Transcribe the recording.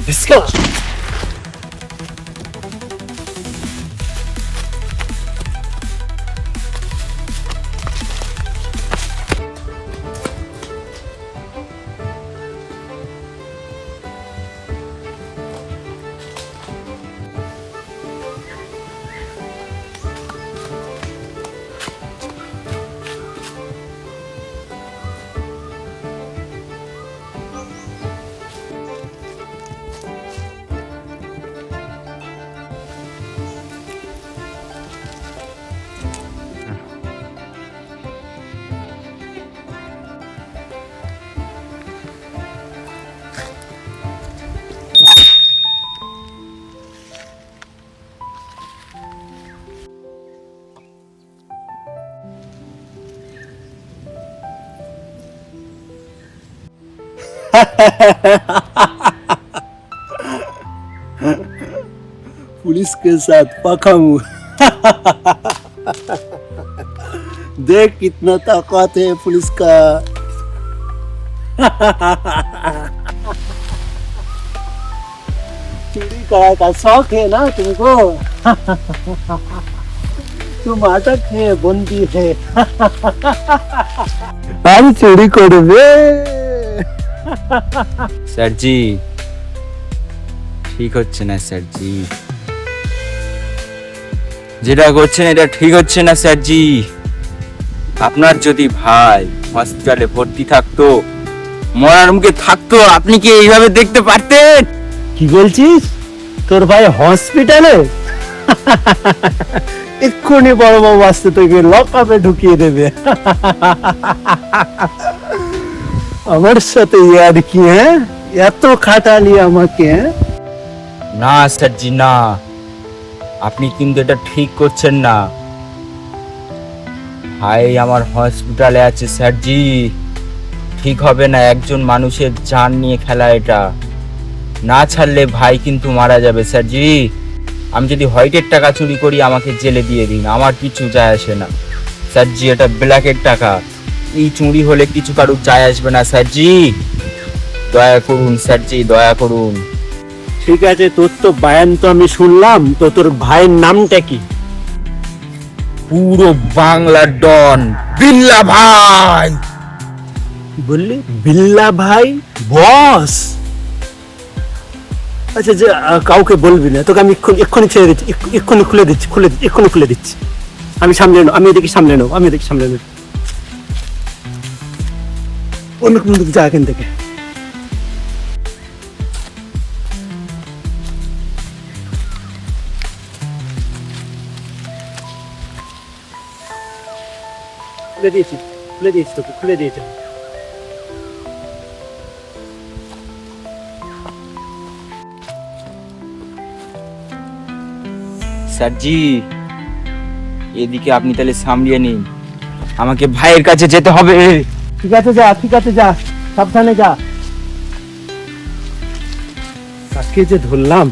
Let's go. Police के साथ पका मुंह। देख कितना ताकत है पुलिस का। चोरी कराने का शौक है ना तुमको? तुम अटक है, बंदी है। अरे चोरी করবে। স্যারজি ঠিক হচ্ছে না স্যারজি, যেটা করছেন এটা ঠিক হচ্ছে না স্যারজি। আপনার যদি ভাই হসপিটালে ভর্তি থাকতো, মরার মুখে থাকতো, আপনি কি এইভাবে দেখতে পারতেন? কি বলছিস? তোর ভাই হসপিটালে? এক্ষুনি বড় বাবু আসতে তোকে লকআপে ঢুকিয়ে দেবে। আমার সাথে ইয়ার কি? হ্যাঁ, এত খাটালি আমাকে? না স্যারজি না, আপনি কিন্তু এটা ঠিক করছেন না। ভাই আমার হসপিটালে আছে স্যারজি, ঠিক হবে না। একজন মানুষের জান নিয়ে খেলা এটা। না ছাড়লে ভাই কিন্তু মারা যাবে স্যারজি। আমি যদি হোয়াইটের টাকা চুরি করি আমাকে জেলে দিয়ে দিন, আমার কিছু যায় আসে না স্যারজি। এটা ব্ল্যাকের টাকা, এই চুরি হলে কিছু কারুর যায় আসবে না স্যারজি। দয়া করুন স্যারজি, দয়া করুন। ঠিক আছে, তোর তো বায়ান তো আমি শুনলাম, তো তোর ভাইয়ের নামটা কি? পুরো বাংলার ডন বিল্লা ভাই। বললি বিল্লা ভাই বস? আচ্ছা, যে কাউকে বলবি না, তোকে আমি এক্ষুনি ছেড়ে দিচ্ছি, এক্ষুনি খুলে দিচ্ছি, এক্ষুনি খুলে দিচ্ছি। আমি সামলে নেব, আমি এদিকে সামলে নেব, অন্য কোনো দিকে যা এখান থেকে। খুলে দিয়েছি তোকে, খুলে দিয়েছি। স্যারজি এদিকে আপনি তাহলে সামলিয়ে নিন, আমাকে ভাইয়ের কাছে যেতে হবে। ঠিক আছে যা, ঠিক আছে যা, সাবধানে যা। কাকে যে ধরলাম।